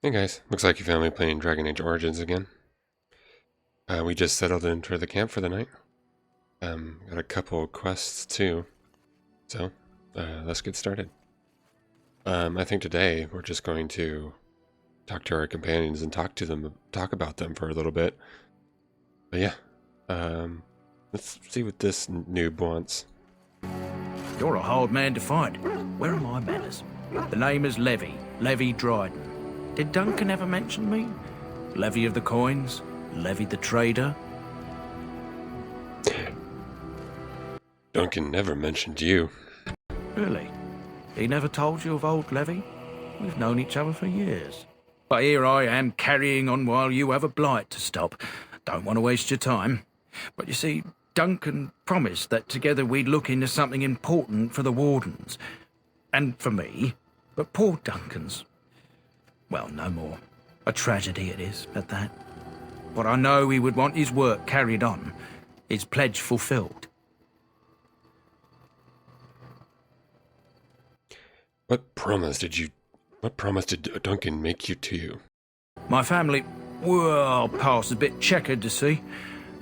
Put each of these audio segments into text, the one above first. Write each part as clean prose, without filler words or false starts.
Hey guys, looks like you found me playing Dragon Age Origins again. We just settled into the camp for the night. Got a couple quests too, so let's get started. I think today we're just going to talk to our companions and talk about them for a little bit. But yeah, let's see what this noob wants. You're a hard man to find. Where are my manners? The name is Levy Dryden. Did Duncan ever mention me? Levy of the Coins? Levy the Trader? Duncan never mentioned you. Really? He never told you of old Levy? We've known each other for years. But here I am carrying on while you have a blight to stop. Don't want to waste your time. But you see, Duncan promised that together we'd look into something important for the Wardens. And for me. But poor Duncan's... well, no more. A tragedy it is, at that. But I know he would want his work carried on. His pledge fulfilled. What promise did Duncan make you to you? My family, well, past a bit checkered to see.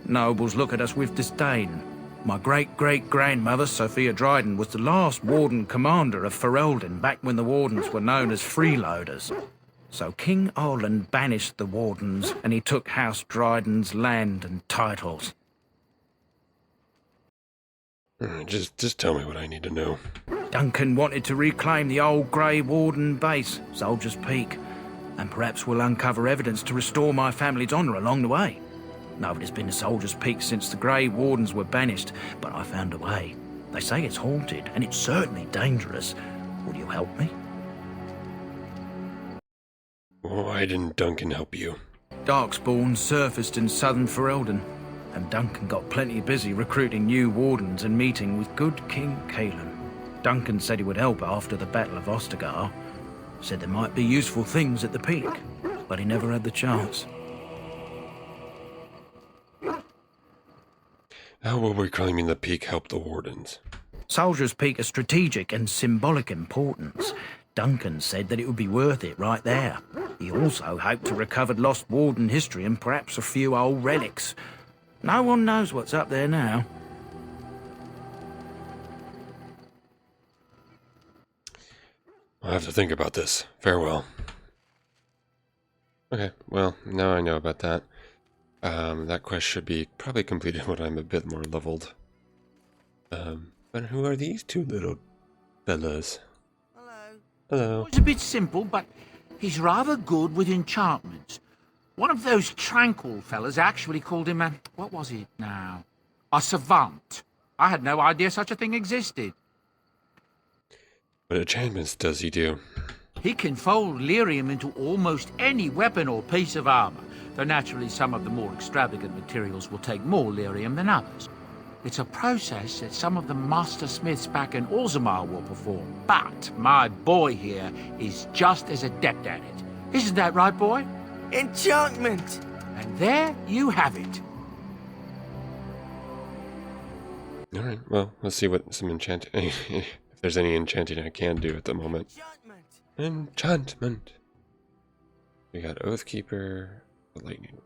Nobles look at us with disdain. My great-great-grandmother, Sophia Dryden, was the last Warden commander of Ferelden back when the Wardens were known as freeloaders. So King Olin banished the Wardens, and he took House Dryden's land and titles. Just tell me what I need to know. Duncan wanted to reclaim the old Grey Warden base, Soldier's Peak, and perhaps we'll uncover evidence to restore my family's honour along the way. Nobody's been to Soldier's Peak since the Grey Wardens were banished, but I found a way. They say it's haunted, and it's certainly dangerous. Will you help me? Why didn't Duncan help you? Darkspawn surfaced in southern Ferelden, and Duncan got plenty busy recruiting new Wardens and meeting with good King Caelan. Duncan said he would help after the Battle of Ostagar. Said there might be useful things at the peak, but he never had the chance. How will reclaiming the peak help the Wardens? Soldier's Peak is strategic and symbolic importance. Duncan said that it would be worth it right there. He also hoped to recover lost Warden history and perhaps a few old relics. No one knows what's up there now. I'll have to think about this. Farewell. Okay, well, now I know about that. That quest should be probably completed when I'm a bit more leveled. But who are these two little fellas? Hello. It's a bit simple, but he's rather good with enchantments. One of those tranquil fellas actually called him a... what was it now? A savant. I had no idea such a thing existed. What enchantments does he do? He can fold lyrium into almost any weapon or piece of armor, though naturally some of the more extravagant materials will take more lyrium than others. It's a process that some of the master smiths back in Orzammar will perform, but my boy here is just as adept at it. Isn't that right, boy? Enchantment! And there you have it. Alright, well, let's see what some if there's any enchanting I can do at the moment. Enchantment! We got Oathkeeper, Lightning.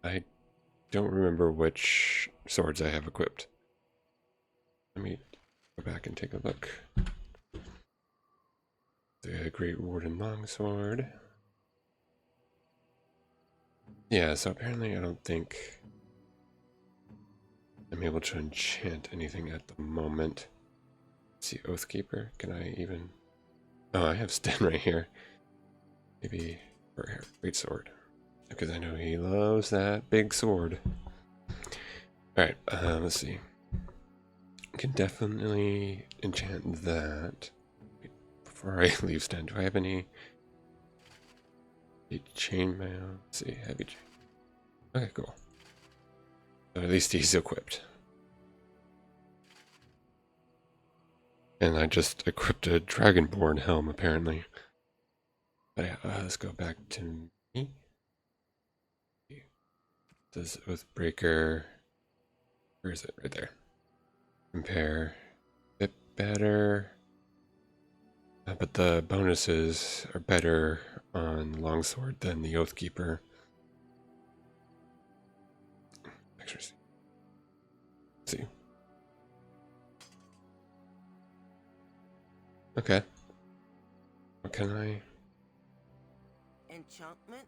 I don't remember which swords I have equipped. Let me go back and take a look. The Great Warden Longsword. Yeah, so apparently I don't think I'm able to enchant anything at the moment. Let's see, Oathkeeper, can I even... oh, I have Sten right here. Maybe for a great sword. Because I know he loves that big sword. Alright, let's see. Can definitely enchant that. Before I leave Sten, do I have any chainmail? Let's see, heavy chain. Okay, cool. So at least he's equipped. And I just equipped a Dragonborn helm, apparently. But yeah, let's go back to me. Does Oathbreaker... where is it? Right there. Compare. A bit better. But the bonuses are better on Longsword than the Oathkeeper. Let's see. Okay. What can I... Enchantment?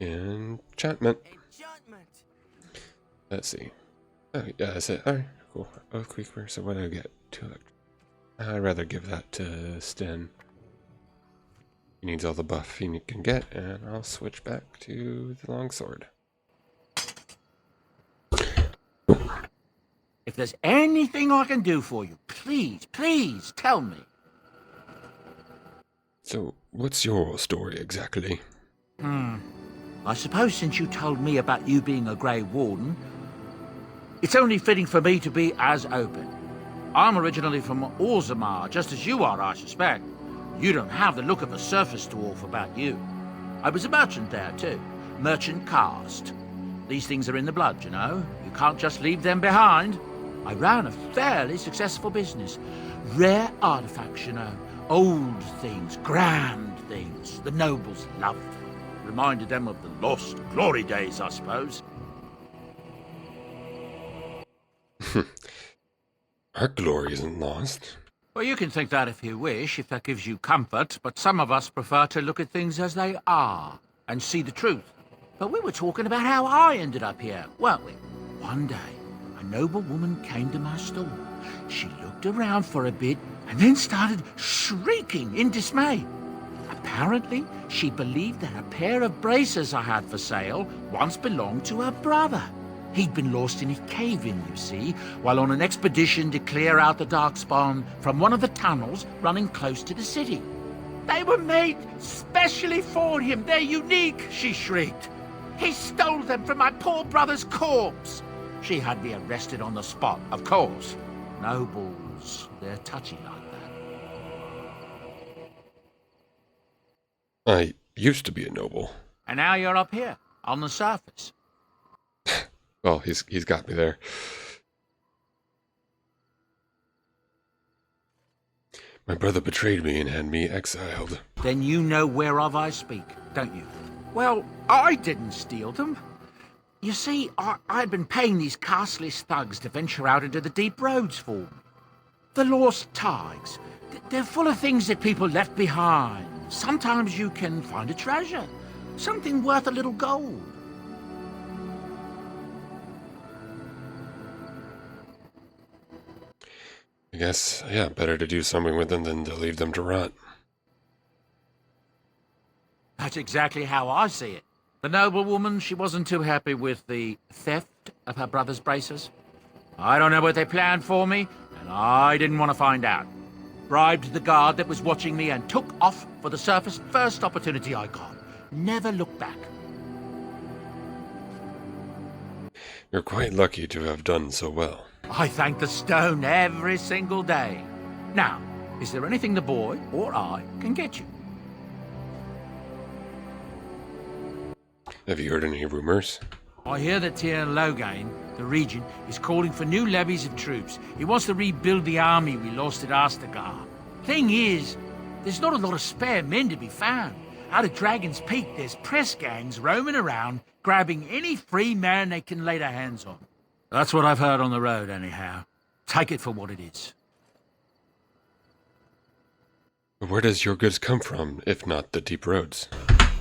Enchantment. Enchantment! Let's see. Oh, yeah, that's it. Alright, cool. Oathkeeper, so what do I get? 2 electric. I'd rather give that to Sten. He needs all the buff he can get, and I'll switch back to the longsword. If there's anything I can do for you, please, please tell me. So, what's your story exactly? I suppose since you told me about you being a Grey Warden, it's only fitting for me to be as open. I'm originally from Orzammar, just as you are, I suspect. You don't have the look of a surface dwarf about you. I was a merchant there, too. Merchant caste. These things are in the blood, you know. You can't just leave them behind. I ran a fairly successful business. Rare artifacts, you know. Old things, grand things. The nobles loved. Reminded them of the lost glory days, I suppose. Our glory isn't lost. Well, you can think that if you wish, if that gives you comfort, but some of us prefer to look at things as they are and see the truth. But we were talking about how I ended up here, weren't we? One day, a noble woman came to my store. She looked around for a bit and then started shrieking in dismay. Apparently, she believed that a pair of braces I had for sale once belonged to her brother. He'd been lost in a cave-in, you see, while on an expedition to clear out the Darkspawn from one of the tunnels running close to the city. They were made specially for him. They're unique, she shrieked. He stole them from my poor brother's corpse. She had me arrested on the spot, of course. Nobles, they're touchy like that. I used to be a noble. And now you're up here, on the surface. Well, he's got me there. My brother betrayed me and had me exiled. Then you know whereof I speak, don't you? Well, I didn't steal them. You see, I'd been paying these castless thugs to venture out into the deep roads for me. The lost tigers. They're full of things that people left behind. Sometimes you can find a treasure, something worth a little gold. I guess, yeah, better to do something with them than to leave them to rot. That's exactly how I see it. The noblewoman, she wasn't too happy with the theft of her brother's braces. I don't know what they planned for me, and I didn't want to find out. Bribed the guard that was watching me and took off for the surface first opportunity I got. Never looked back. You're quite lucky to have done so well. I thank the stone every single day. Now, is there anything the boy or I can get you? Have you heard any rumors? I hear that Tir Loghain, the regent, is calling for new levies of troops. He wants to rebuild the army we lost at Astagar. Thing is, there's not a lot of spare men to be found. Out at Dragon's Peak, there's press gangs roaming around, grabbing any free man they can lay their hands on. That's what I've heard on the road, anyhow. Take it for what it is. Where does your goods come from, if not the deep roads?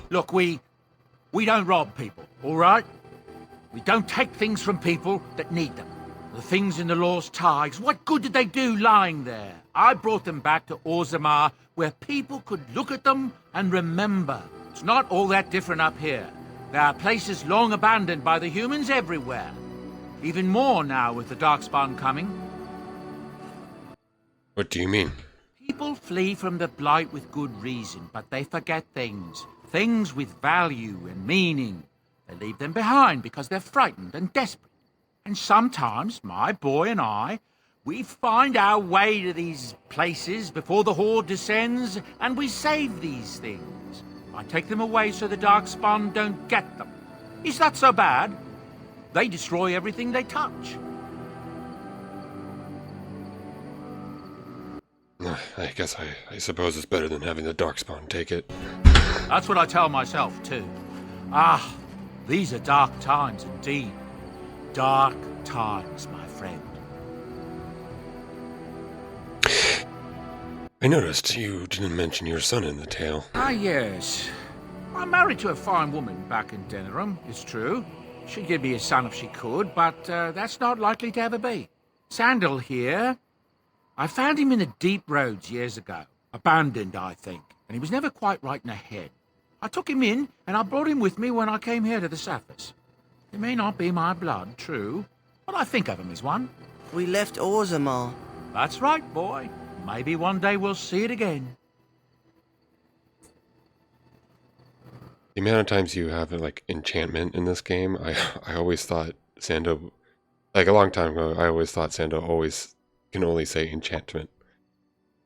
Look, we don't rob people, all right? We don't take things from people that need them. The things in the lost tigers, what good did they do lying there? I brought them back to Orzammar, where people could look at them and remember. It's not all that different up here. There are places long abandoned by the humans everywhere. Even more now with the Darkspawn coming. What do you mean? People flee from the Blight with good reason, but they forget things. Things with value and meaning. They leave them behind because they're frightened and desperate. And sometimes, my boy and I, we find our way to these places before the Horde descends, and we save these things. I take them away so the Darkspawn don't get them. Is that so bad? They destroy everything they touch. I guess I suppose it's better than having the Darkspawn take it. That's what I tell myself, too. Ah, these are dark times indeed. Dark times, my friend. I noticed you didn't mention your son in the tale. Ah, yes. I'm married to a fine woman back in Denerim, it's true. She'd give me a son if she could, but that's not likely to ever be. Sandal here. I found him in the deep roads years ago. Abandoned, I think, and he was never quite right in the head. I took him in, and I brought him with me when I came here to the surface. He may not be my blood, true, but I think of him as one. We left Orzammar. That's right, boy. Maybe one day we'll see it again. The amount of times you have like enchantment in this game, I always thought Sando, like a long time ago, I always thought Sando always can only say enchantment.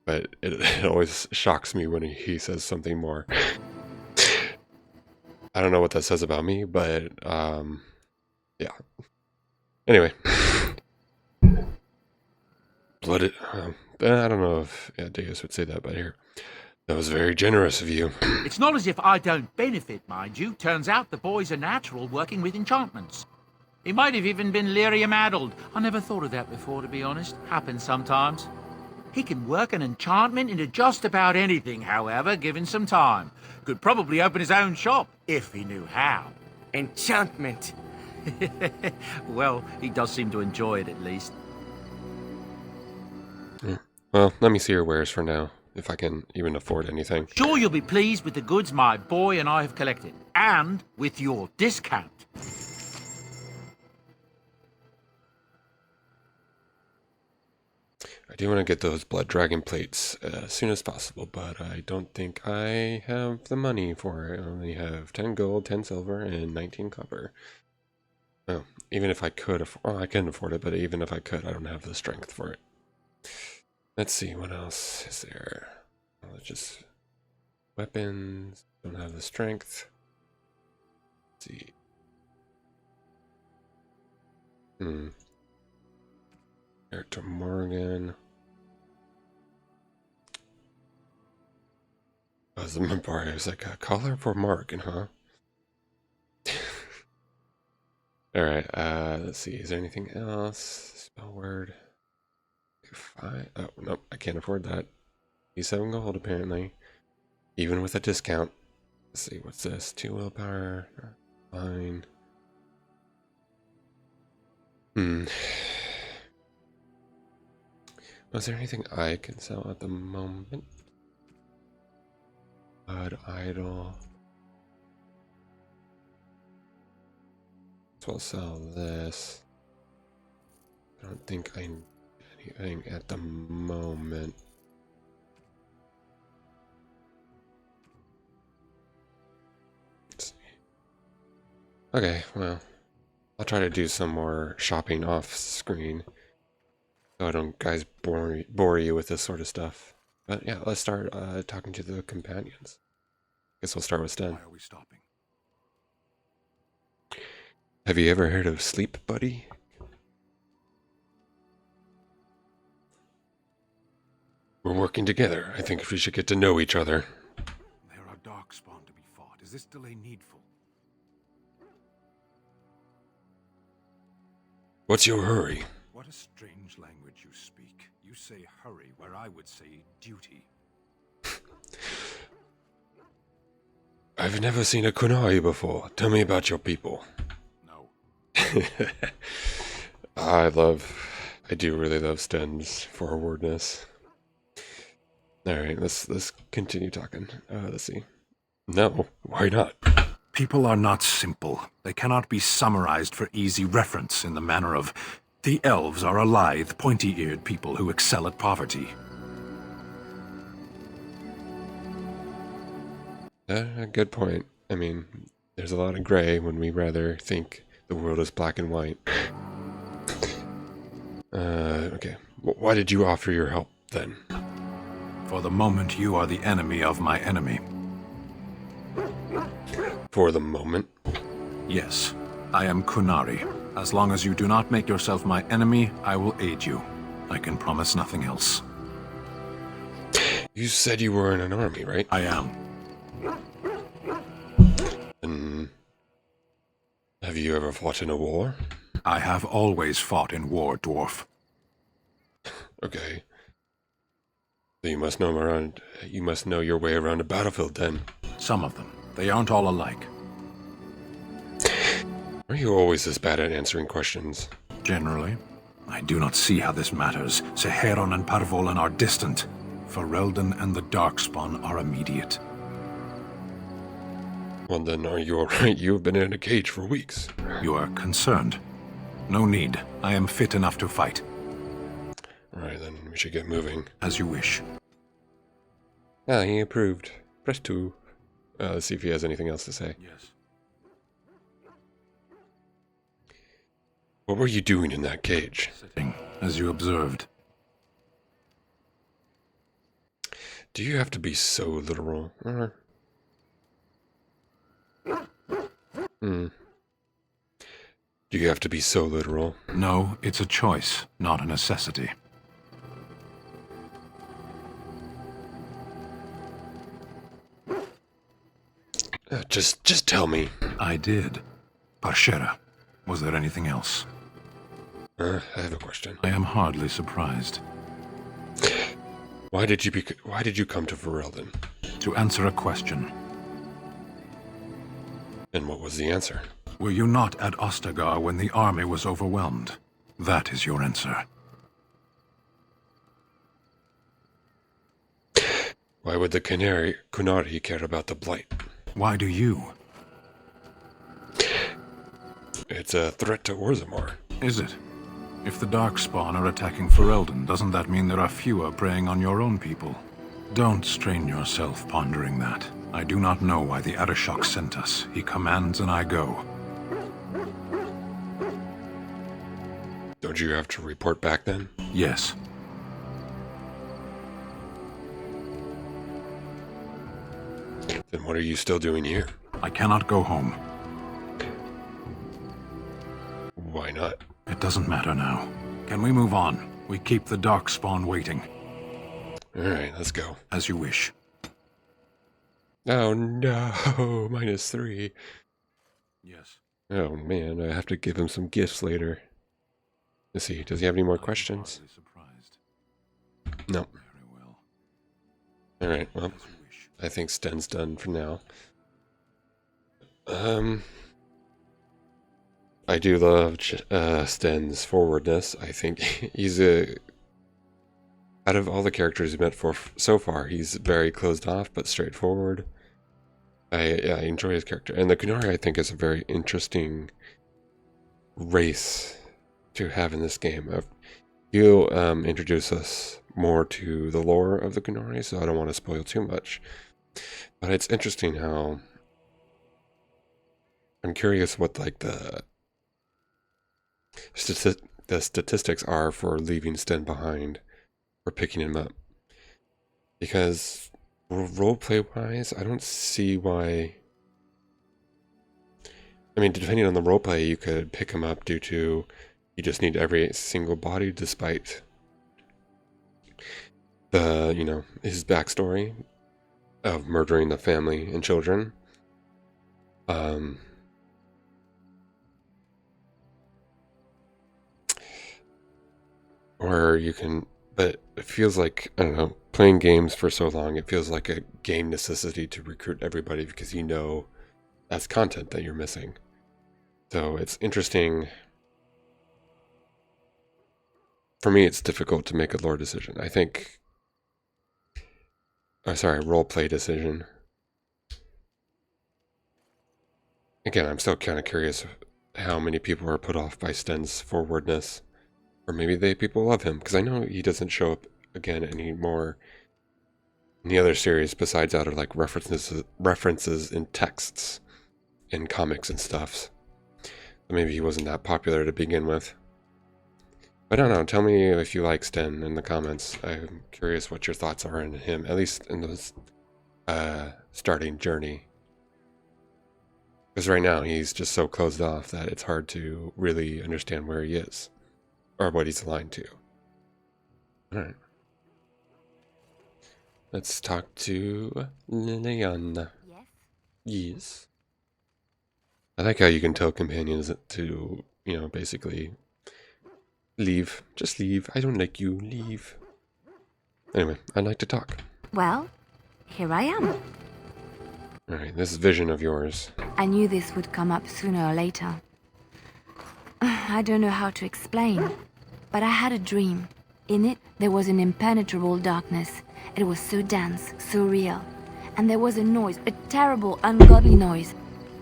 But it always shocks me when he says something more. I don't know what that says about me, but yeah. Anyway. Blooded, I don't know if Deus would say that, but here. That was very generous of you. It's not as if I don't benefit, mind you. Turns out the boy's a natural working with enchantments. He might have even been lyrium-addled. I never thought of that before, to be honest. Happens sometimes. He can work an enchantment into just about anything, however, given some time. Could probably open his own shop, if he knew how. Enchantment. Well, he does seem to enjoy it, at least. Well, let me see your wares for now, if I can even afford anything. Sure you'll be pleased with the goods my boy and I have collected. And with your discount. I do want to get those blood dragon plates as soon as possible, but I don't think I have the money for it. I only have 10 gold, 10 silver, and 19 copper. Oh, even if I could, I can afford it, but even if I could, I don't have the strength for it. Let's see, what else is there? Well, it's just weapons, don't have the strength. Let's see. Character Morgan. Oh, the Mabari was like a collar for Morgan, huh? Alright, let's see, is there anything else? Spell word. Oh, nope, I can't afford that. 7 gold, apparently. Even with a discount. Let's see, what's this? 2 willpower. Fine. Was there anything I can sell at the moment? Blood idol. So I'll sell this. I don't think I need anything at the moment. Let's see. Okay, well, I'll try to do some more shopping off screen, so I don't guys bore you with this sort of stuff. But yeah, let's start talking to the companions. Guess we'll start with Sten. Why are we stopping? Have you ever heard of Sleep Buddy? We're working together. I think we should get to know each other. There are darkspawn to be fought. Is this delay needful? What's your hurry? What a strange language you speak. You say hurry where I would say duty. I've never seen a kunai before. Tell me about your people. No. I do really love Sten's forwardness. Alright, let's continue talking. Let's see. No, why not? People are not simple. They cannot be summarized for easy reference in the manner of, the elves are a lithe, pointy-eared people who excel at poverty. Good point. I mean, there's a lot of gray when we rather think the world is black and white. Okay. Why did you offer your help, then? For the moment, you are the enemy of my enemy. For the moment? Yes, I am Kunari. As long as you do not make yourself my enemy, I will aid you. I can promise nothing else. You said you were in an army, right? I am. And have you ever fought in a war? I have always fought in war, dwarf. Okay. So you must know your way around a battlefield then. Some of them. They aren't all alike. Are you always this bad at answering questions? Generally. I do not see how this matters. Seheron and Parvolan are distant. Ferelden and the Darkspawn are immediate. Well then, are you alright? You have been in a cage for weeks. You are concerned. No need. I am fit enough to fight. Alright then, we should get moving. As you wish. Ah, he approved. Press 2. Let's see if he has anything else to say. Yes. What were you doing in that cage? Sitting, as you observed. Do you have to be so literal? Do you have to be so literal? No, it's a choice, not a necessity. Just tell me. I did. Parshera. Was there anything else? I have a question. I am hardly surprised. Why did you come to Ferelden? To answer a question. And what was the answer? Were you not at Ostagar when the army was overwhelmed? That is your answer. Why would the Kunari care about the Blight? Why do you? It's a threat to Orzammar. Is it? If the Darkspawn are attacking Ferelden, doesn't that mean there are fewer preying on your own people? Don't strain yourself pondering that. I do not know why the Arishok sent us. He commands and I go. Don't you have to report back then? Yes. Then what are you still doing here? I cannot go home. Why not? It doesn't matter now. Can we move on? We keep the Darkspawn waiting. Alright, let's go. As you wish. Oh no, -3. Yes. Oh man, I have to give him some gifts later. Let's see, does he have any more questions? Surprised. No. Very well. Alright, well, As you wish. I think Sten's done for now. I do love Sten's forwardness. I think he's out of all the characters he's met for so far, he's very closed off but straightforward. I enjoy his character. And the Kunari, I think, is a very interesting race to have in this game. He'll introduce us more to the lore of the Kunari, so I don't want to spoil too much. But it's interesting how... I'm curious what, like, the statistics are for leaving Sten behind or picking him up. Because roleplay wise, I don't see why... I mean, depending on the roleplay, you could pick him up due to you just need every single body, despite the, you know, his backstory of murdering the family and children. Or you can, but it feels like, I don't know, playing games for so long, it feels like a game necessity to recruit everybody because you know that's content that you're missing. So it's interesting. For me, it's difficult to make a lore decision. I think, roleplay decision. Again, I'm still kind of curious how many people are put off by Sten's forwardness. Or maybe people love him, because I know he doesn't show up again anymore in the other series besides out of like references in texts in comics and stuff. So maybe he wasn't that popular to begin with. But I don't know, tell me if you like Sten in the comments. I'm curious what your thoughts are on him, at least in this starting journey. Because right now he's just so closed off that it's hard to really understand where he is. Or what he's aligned to. Alright. let's talk to Leanna. Yes? Yes. I like how you can tell companions to, you know, basically leave. Just leave. I don't like you. Leave. Anyway, I'd like to talk. Well, here I am. Alright, this vision of yours. I knew this would come up sooner or later. I don't know how to explain, but I had a dream. In it, there was an impenetrable darkness. It was so dense, so real. And there was a noise, a terrible, ungodly noise.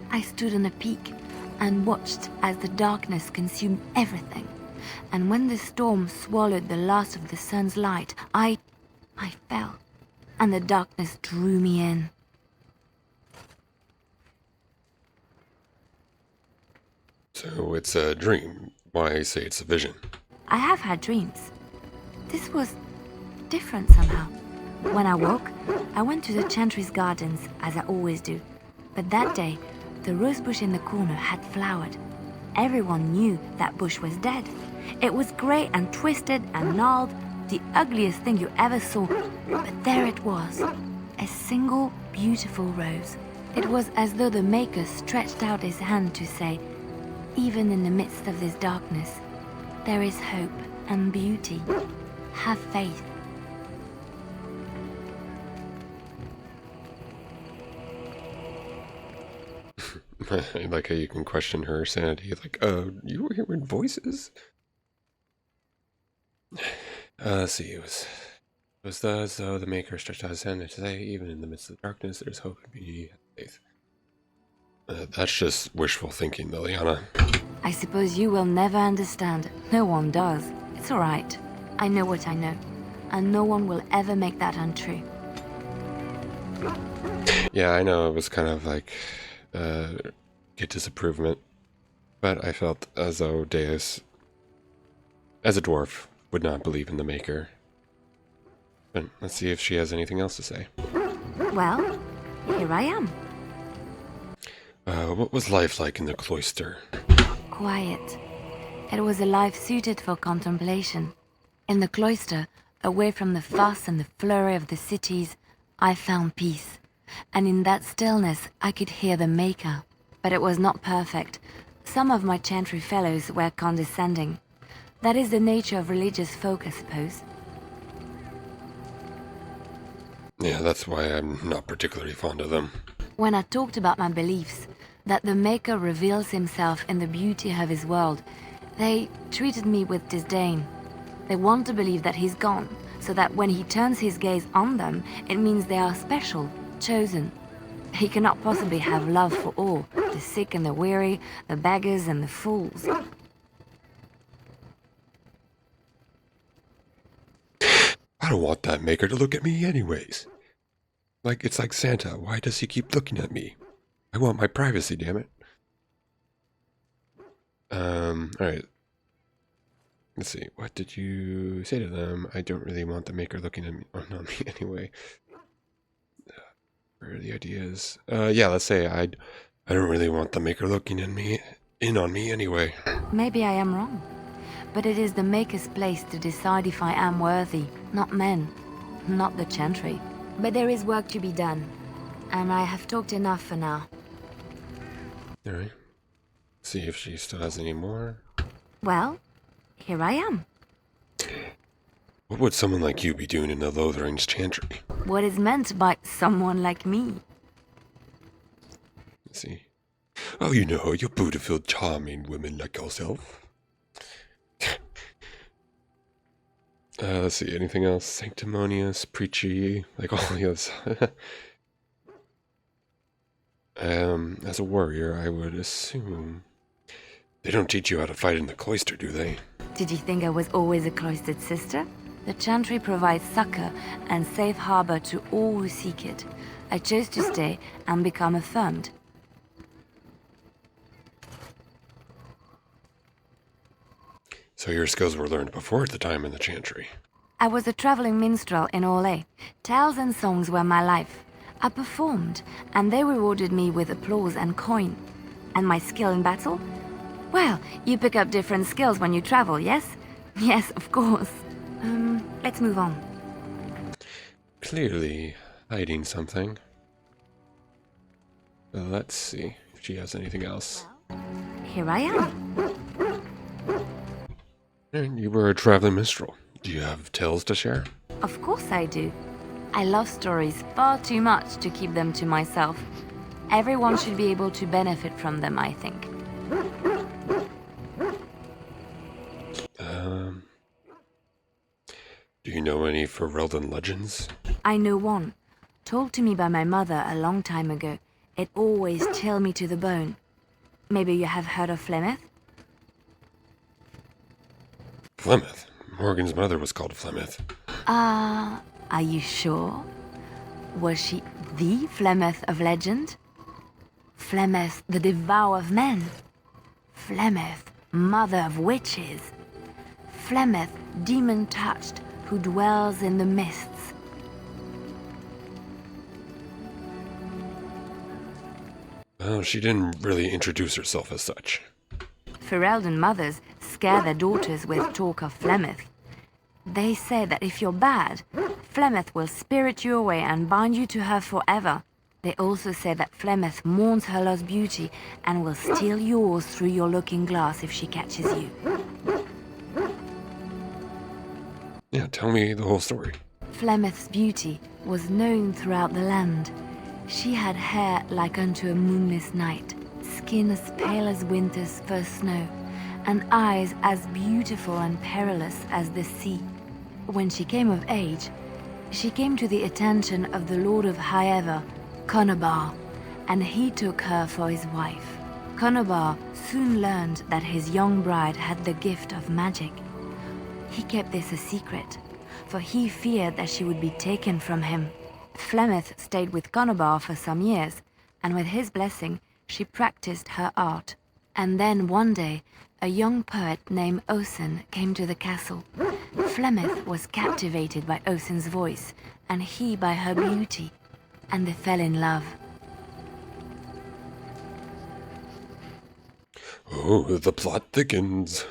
I stood on a peak and watched as the darkness consumed everything. And when the storm swallowed the last of the sun's light, I fell, and the darkness drew me in. So it's a dream. Why say it's a vision? I have had dreams. This was different somehow. When I woke, I went to the Chantry's gardens, as I always do. But that day, the rose bush in the corner had flowered. Everyone knew that bush was dead. It was grey and twisted and gnarled, the ugliest thing you ever saw. But there it was, a single beautiful rose. It was as though the Maker stretched out his hand to say, even in the midst of this darkness, there is hope and beauty. Have faith. I like how you can question her sanity. Like, you were hearing voices? Let's see, it was as though the Maker stretched out his hand to say, even in the midst of darkness, there's hope and beauty and faith. That's just wishful thinking, Liliana. I suppose you will never understand. No one does. It's all right. I know what I know, and no one will ever make that untrue. Yeah, I know it was kind of like get disapprovement, but I felt as though Deus, as a dwarf, would not believe in the Maker. But let's see if she has anything else to say. Well, here I am. What was life like in the cloister? Quiet. It was a life suited for contemplation. In the cloister, away from the fuss and the flurry of the cities, I found peace. And in that stillness, I could hear the Maker. But it was not perfect. Some of my Chantry fellows were condescending. That is the nature of religious folk, I suppose. Yeah, that's why I'm not particularly fond of them. When I talked about my beliefs, that the Maker reveals himself in the beauty of his world, they treated me with disdain. They want to believe that he's gone, so that when he turns his gaze on them, it means they are special, chosen. He cannot possibly have love for all, the sick and the weary, the beggars and the fools. I don't want that Maker to look at me anyways. Like, it's like Santa. Why does he keep looking at me? I want my privacy, damn it. Alright. Let's see. What did you say to them? I don't really want the Maker looking at me, on me anyway. Where are the ideas? Yeah, let's say I don't really want the Maker looking at me, in on me anyway. Maybe I am wrong. But it is the Maker's place to decide if I am worthy, not men, not the Chantry. But there is work to be done, and I have talked enough for now. Alright. See if she still has any more. Well, here I am. What would someone like you be doing in the Lothering's Chantry? What is meant by someone like me? Let's see. Oh, you know, you're beautiful, charming women like yourself. Let's see, anything else? Sanctimonious, preachy, like all the others. As a warrior, I would assume... They don't teach you how to fight in the cloister, do they? Did you think I was always a cloistered sister? The Chantry provides succor and safe harbor to all who seek it. I chose to stay and become affirmed. So your skills were learned before the time in the Chantry. I was a traveling minstrel in Orlais. Tales and songs were my life. I performed, and they rewarded me with applause and coin. And my skill in battle? Well, you pick up different skills when you travel, yes? Yes, of course. Let's move on. clearly hiding something. Let's see if she has anything else. Here I am. And you were a traveling minstrel. Do you have tales to share? Of course I do. I love stories far too much to keep them to myself. Everyone should be able to benefit from them, I think. Do you know any Ferelden legends? I know one, told to me by my mother a long time ago. It always chilled me to the bone. Maybe you have heard of Flemeth? Flemeth? Morgan's mother was called Flemeth. Are you sure? Was she the Flemeth of legend? Flemeth, the devourer of men? Flemeth, mother of witches? Flemeth, demon-touched, who dwells in the mists? Well, she didn't really introduce herself as such. Ferelden mothers scare their daughters with talk of Flemeth. They say that if you're bad, Flemeth will spirit you away and bind you to her forever. They also say that Flemeth mourns her lost beauty and will steal yours through your looking glass if she catches you. Yeah, tell me the whole story. Flemeth's beauty was known throughout the land. She had hair like unto a moonless night, skin as pale as winter's first snow, and eyes as beautiful and perilous as the sea. When she came of age, she came to the attention of the Lord of Highever, Conobar, and he took her for his wife. Conobar soon learned that his young bride had the gift of magic. He kept this a secret, for he feared that she would be taken from him. Flemeth stayed with Conobar for some years, and with his blessing, she practiced her art. And then one day, a young poet named Osen came to the castle. Flemeth was captivated by Osen's voice, and he by her beauty, and they fell in love. Oh, the plot thickens.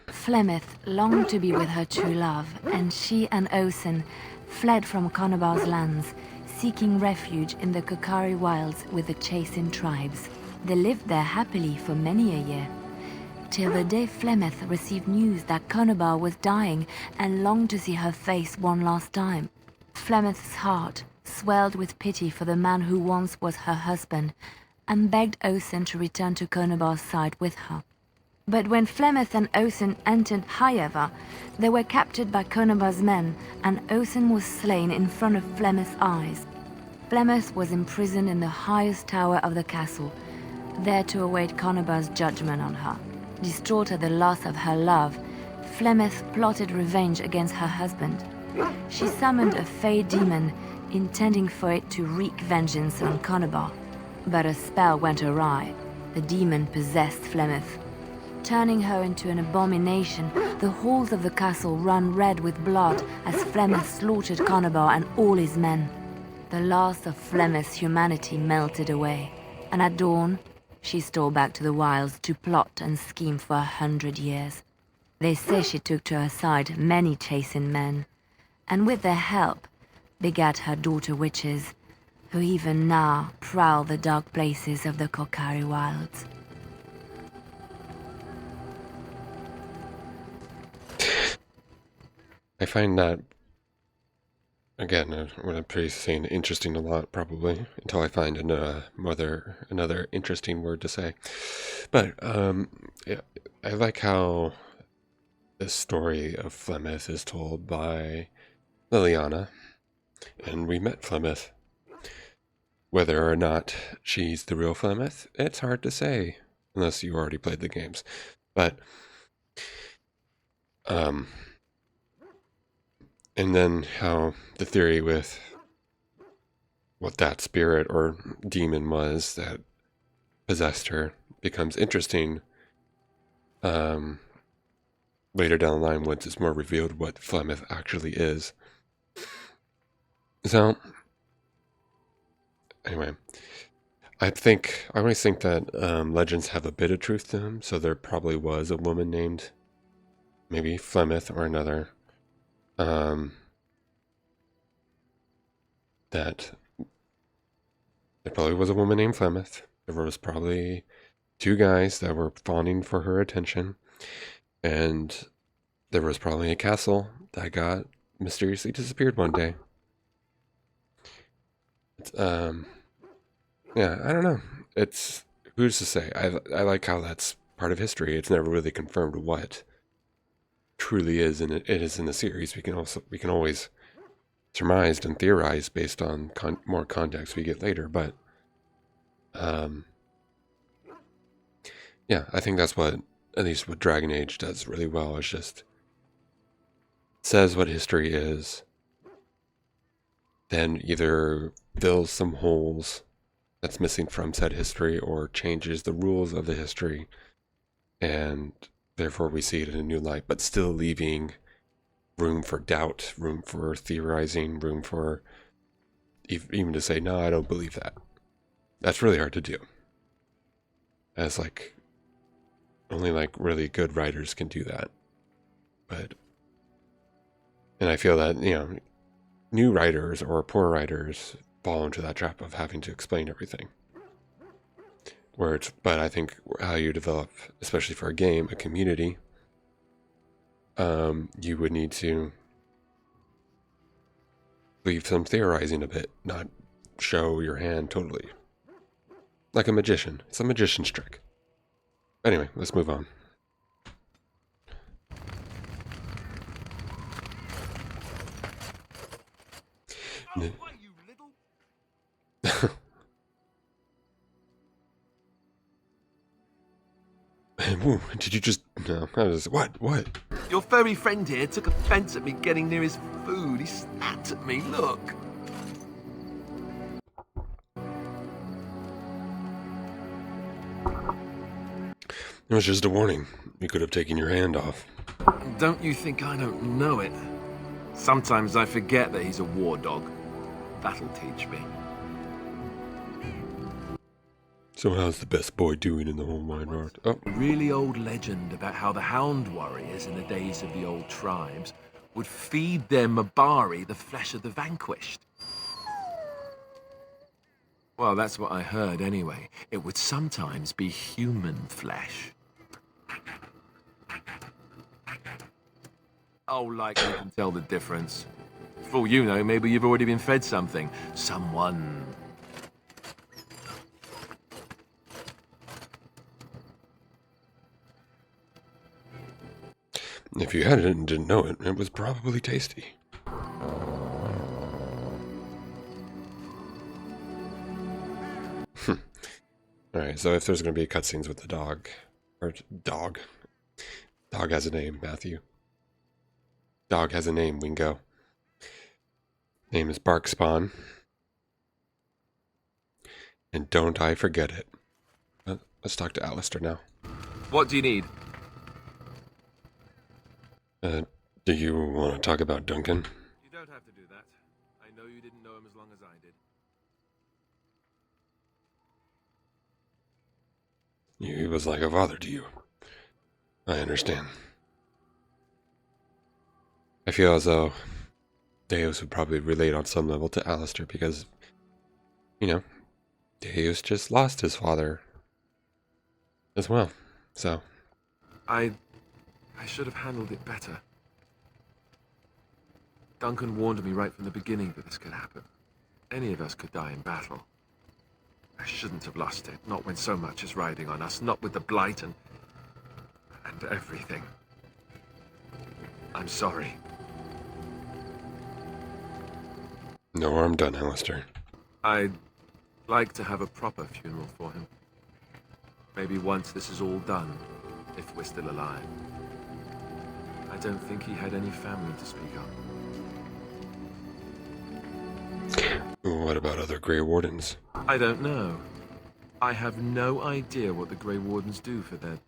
Flemeth longed to be with her true love, and she and Osen fled from Conobar's lands, seeking refuge in the Kokari wilds with the Chasing tribes. They lived there happily for many a year, till the day Flemeth received news that Conobar was dying and longed to see her face one last time. Flemeth's heart swelled with pity for the man who once was her husband, and begged Osen to return to Conobar's side with her. But when Flemeth and Osen entered Highever, they were captured by Conobar's men, and Osen was slain in front of Flemeth's eyes. Flemeth was imprisoned in the highest tower of the castle, there to await Conobar's judgment on her. Distraught at the loss of her love, Flemeth plotted revenge against her husband. She summoned a fey demon, intending for it to wreak vengeance on Conobar. But a spell went awry. The demon possessed Flemeth. Turning her into an abomination, the halls of the castle ran red with blood as Flemeth slaughtered Conobar and all his men. The last of Flemeth's humanity melted away, and at dawn, she stole back to the wilds to plot and scheme for 100 years. They say she took to her side many Chasing men, and with their help, begat her daughter witches, who even now prowl the dark places of the Kokari wilds. I find that, again, what I'm pretty saying interesting a lot, probably, until I find another interesting word to say. But yeah, I like how the story of Flemeth is told by Liliana, and we met Flemeth. Whether or not she's the real Flemeth, it's hard to say, unless you already played the games. But and then how the theory with what that spirit or demon was that possessed her becomes interesting later down the line once it's more revealed what Flemeth actually is. So, anyway, I always think that legends have a bit of truth to them, so there probably was a woman named maybe Flemeth or another that there probably was a woman named Flemeth. There was probably two guys that were fawning for her attention, and there was probably a castle that got mysteriously disappeared one day. Yeah, I don't know. It's who's to say? I like how that's part of history. It's never really confirmed what truly is, and it is in the series. We can always surmise and theorize based on more context we get later. But yeah, I think that's what at least what Dragon Age does really well. Is just says what history is, then either fills some holes that's missing from said history or changes the rules of the history, and therefore we see it in a new light, but still leaving room for doubt, room for theorizing, room for even to say, no, I don't believe that. That's really hard to do. As like, only like really good writers can do that. And I feel that, new writers or poor writers fall into that trap of having to explain everything. But I think how you develop, especially for a game, a community, you would need to leave some theorizing a bit, not show your hand totally. Like a magician. It's a magician's trick. Anyway, let's move on. Ooh, did you just... No, that was... What? Your furry friend here took offense at me getting near his food. He snapped at me, look. It was just a warning. You could have taken your hand off. Don't you think I don't know it? Sometimes I forget that he's a war dog. That'll teach me. So how's the best boy doing in the whole wide world? Oh. A really old legend about how the hound warriors in the days of the old tribes would feed their Mabari the flesh of the vanquished. Well, that's what I heard anyway. It would sometimes be human flesh. Oh, like you can tell the difference. For all you know, maybe you've already been fed something. Someone. If you had it and didn't know it, it was probably tasty. Alright, so if there's going to be cutscenes with the dog, dog has a name, Matthew. Dog has a name, Wingo. Name is Barkspawn. And don't I forget it. Let's talk to Alistair now. What do you need? Do you want to talk about Duncan? You don't have to do that. I know you didn't know him as long as I did. He was like a father to you. I understand. I feel as though Deus would probably relate on some level to Alistair because, Deus just lost his father as well, so. I should have handled it better. Duncan warned me right from the beginning that this could happen. Any of us could die in battle. I shouldn't have lost it, not when so much is riding on us, not with the Blight and everything. I'm sorry. No harm done, Alistair. I'd like to have a proper funeral for him. Maybe once this is all done, if we're still alive. I don't think he had any family to speak of. What about other Grey Wardens? I don't know. I have no idea what the Grey Wardens do for their...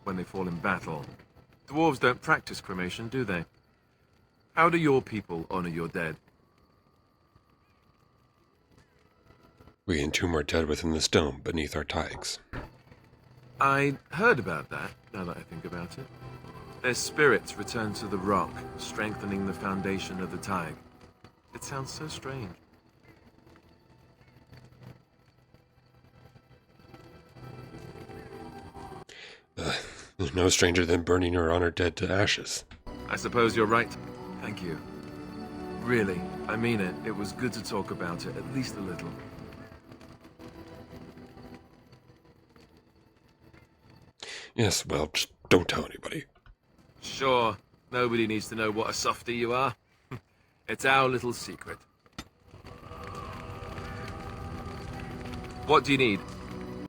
when they fall in battle. Dwarves don't practice cremation, do they? How do your people honor your dead? We entomb our dead within the stone beneath our taigs. I heard about that, now that I think about it. Their spirits return to the rock, strengthening the foundation of the tide. It sounds so strange. There's no stranger than burning your honor dead to ashes. I suppose you're right. Thank you. Really, I mean it. It was good to talk about it, at least a little. Yes, well, just don't tell anybody. Sure, nobody needs to know what a softy you are. It's our little secret. What do you need?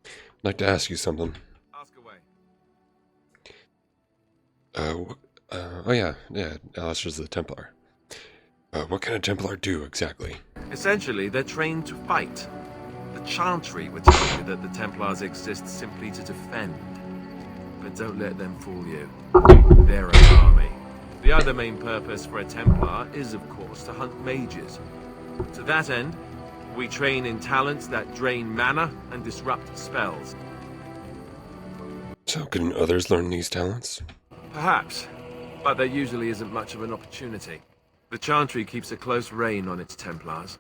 I'd like to ask you something. Ask away. Oh yeah, Alistair's the Templar. What can a Templar do, exactly? Essentially, they're trained to fight. The Chantry would tell you that the Templars exist simply to defend. But don't let them fool you. They're an army. The other main purpose for a Templar is, of course, to hunt mages. To that end, we train in talents that drain mana and disrupt spells. So can others learn these talents? Perhaps, but there usually isn't much of an opportunity. The Chantry keeps a close rein on its Templars.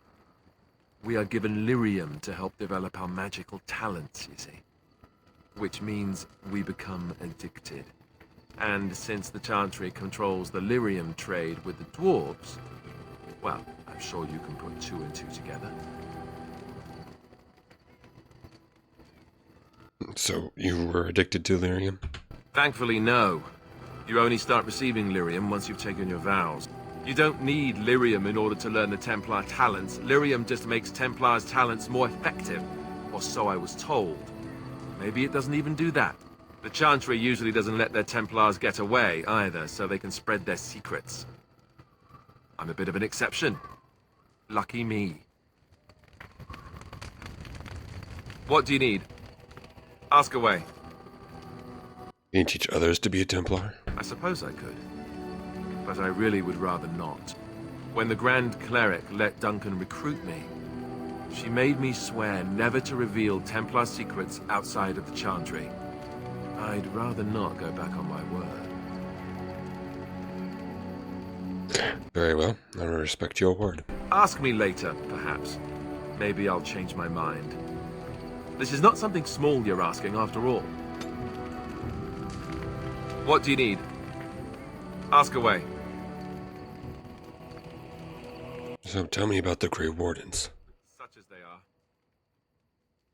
We are given lyrium to help develop our magical talents, you see. Which means we become addicted. And since the Chantry controls the lyrium trade with the dwarves, well, I'm sure you can put two and two together. So you were addicted to lyrium? Thankfully, no. You only start receiving lyrium once you've taken your vows. You don't need lyrium in order to learn the Templar talents. Lyrium just makes Templars' talents more effective, or so I was told. Maybe it doesn't even do that. The Chantry usually doesn't let their Templars get away either, so they can spread their secrets. I'm a bit of an exception. Lucky me. What do you need? Ask away. Can you teach others to be a Templar? I suppose I could. But I really would rather not. When the Grand Cleric let Duncan recruit me, she made me swear never to reveal Templar secrets outside of the Chantry. I'd rather not go back on my word. Very well, I respect your word. Ask me later, perhaps. Maybe I'll change my mind. This is not something small you're asking, after all. What do you need? Ask away. So tell me about the Grey Wardens. Such as they are.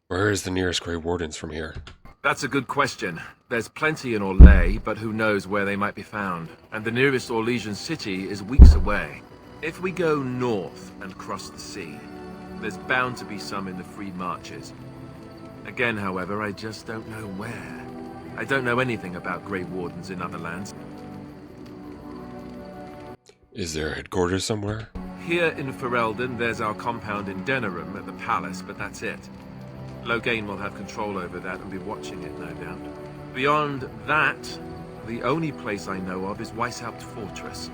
Where is the nearest Grey Wardens from here? That's a good question. There's plenty in Orlais, but who knows where they might be found. And the nearest Orlesian city is weeks away. If we go north and cross the sea, there's bound to be some in the Free Marches. Again, however, I just don't know where. I don't know anything about Grey Wardens in other lands. Is there a headquarters somewhere? Here in Ferelden, there's our compound in Denerim at the palace, but that's it. Loghain will have control over that and be watching it, no doubt. Beyond that, the only place I know of is Weishaupt Fortress.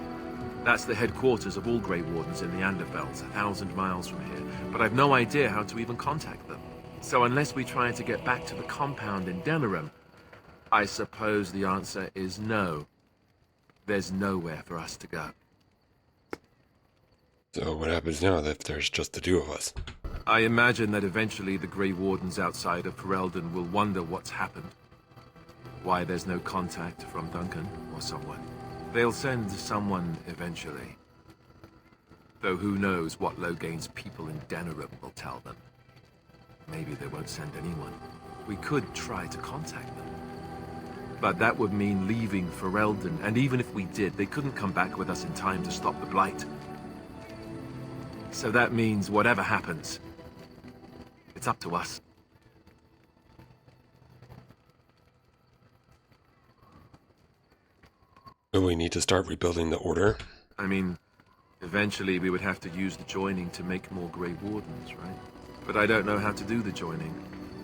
That's the headquarters of all Grey Wardens in the Anderfelds, 1,000 miles from here, but I've no idea how to even contact them. So unless we try to get back to the compound in Denerim, I suppose the answer is no. There's nowhere for us to go. So what happens now if there's just the two of us? I imagine that eventually the Grey Wardens outside of Ferelden will wonder what's happened. Why there's no contact from Duncan or someone. They'll send someone eventually. Though who knows what Loghain's people in Denerim will tell them. Maybe they won't send anyone. We could try to contact them. But that would mean leaving Ferelden, and even if we did, they couldn't come back with us in time to stop the Blight. So that means whatever happens, it's up to us. Do we need to start rebuilding the Order? I mean, eventually we would have to use the joining to make more Grey Wardens, right? But I don't know how to do the joining,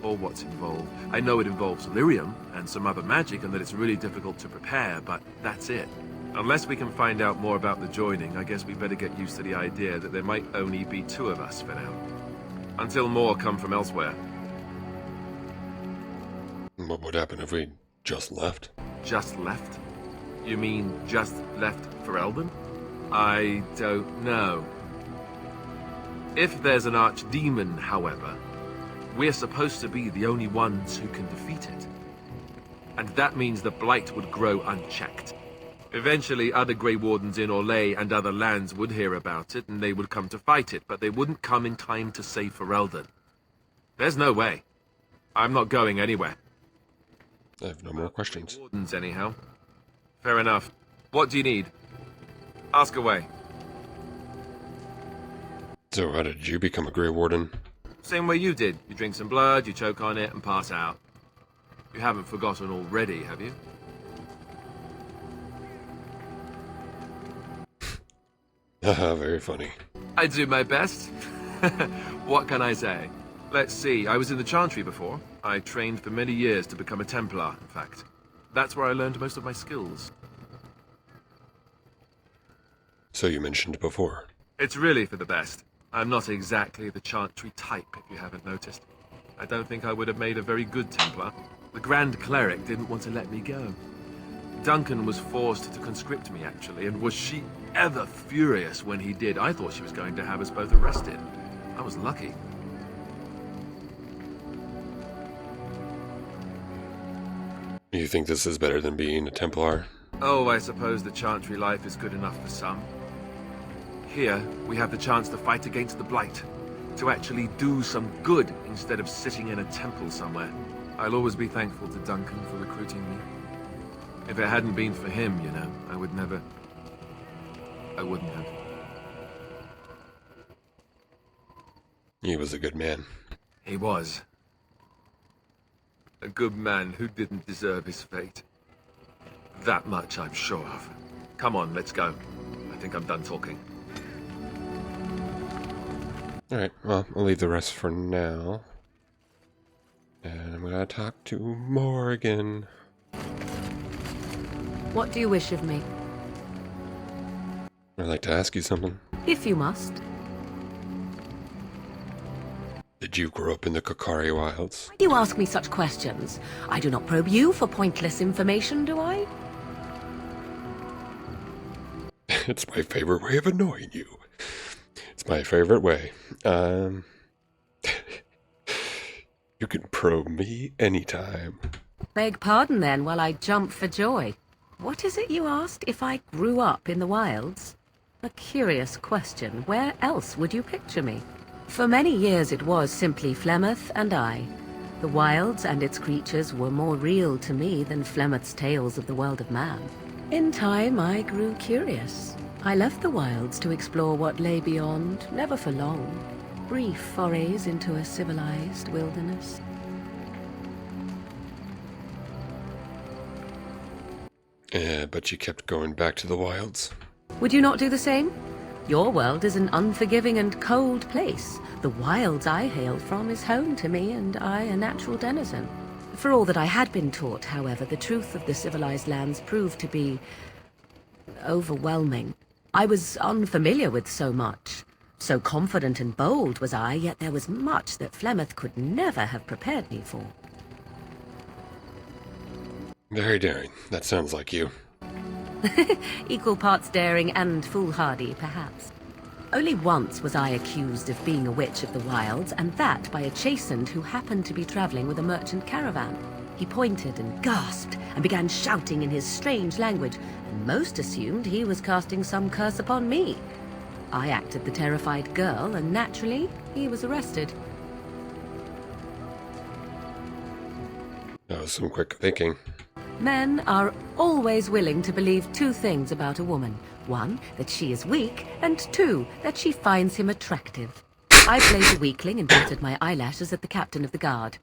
or what's involved. I know it involves lyrium and some other magic, and that it's really difficult to prepare, but that's it. Unless we can find out more about the joining, I guess we better get used to the idea that there might only be two of us for now. Until more come from elsewhere. What would happen if we just left? Just left? You mean just left Ferelden? I don't know. If there's an archdemon, however, we're supposed to be the only ones who can defeat it. and that means the blight would grow unchecked. Eventually, other Grey Wardens in Orlais and other lands would hear about it, and they would come to fight it, but they wouldn't come in time to save Ferelden. There's no way. I'm not going anywhere. I have no more questions. Wardens, anyhow. Fair enough. What do you need? Ask away. So how did you become a Grey Warden? Same way you did. You drink some blood, you choke on it, and pass out. You haven't forgotten already, have you? Haha, very funny. I do my best. What can I say? Let's see, I was in the Chantry before. I trained for many years to become a Templar, in fact. That's where I learned most of my skills. So you mentioned before. It's really for the best. I'm not exactly the Chantry type, if you haven't noticed. I don't think I would have made a very good Templar. The Grand Cleric didn't want to let me go. Duncan was forced to conscript me, actually, and was she ever furious when he did. I thought she was going to have us both arrested. I was lucky. You think this is better than being a Templar? Oh, I suppose the Chantry life is good enough for some. Here, we have the chance to fight against the Blight. To actually do some good instead of sitting in a temple somewhere. I'll always be thankful to Duncan for recruiting me. If it hadn't been for him, you know, I wouldn't have. He was a good man. He was. A good man who didn't deserve his fate. That much I'm sure of. Come on, let's go. I think I'm done talking. Alright, well, I'll leave the rest for now. And I'm gonna talk to Morgan. What do you wish of me? I'd like to ask you something. If you must. Did you grow up in the Kokari Wilds? Why do you ask me such questions? I do not probe you for pointless information, do I? It's my favorite way of annoying you. It's my favorite way. You can probe me anytime. Beg pardon then while I jump for joy. What is it you asked if I grew up in the wilds? A curious question. Where else would you picture me? For many years it was simply Flemeth and I. The wilds and its creatures were more real to me than Flemeth's tales of the world of man. In time I grew curious. I left the wilds to explore what lay beyond, never for long. Brief forays into a civilized wilderness. But you kept going back to the wilds. Would you not do the same? Your world is an unforgiving and cold place. The wilds I hail from is home to me, and I a natural denizen. For all that I had been taught, however, the truth of the civilized lands proved to be overwhelming. I was unfamiliar with so much. So confident and bold was I, yet there was much that Flemeth could never have prepared me for. Very daring. That sounds like you. Equal parts daring and foolhardy, perhaps. Only once was I accused of being a witch of the wilds, and that by a chastened who happened to be traveling with a merchant caravan. He pointed and gasped and began shouting in his strange language, and most assumed he was casting some curse upon me. I acted the terrified girl, and naturally, he was arrested. That was some quick thinking. Men are always willing to believe two things about a woman. One, that she is weak, and two, that she finds him attractive. I played the weakling and batted my eyelashes at the captain of the guard.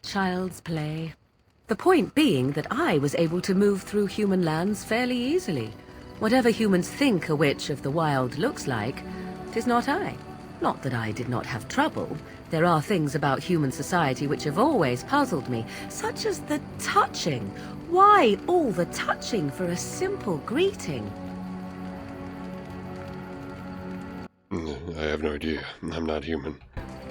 Child's play. The point being that I was able to move through human lands fairly easily. Whatever humans think a witch of the wild looks like, 'tis not I. Not that I did not have trouble. There are things about human society which have always puzzled me, such as the touching. Why all the touching for a simple greeting? I have no idea. I'm not human.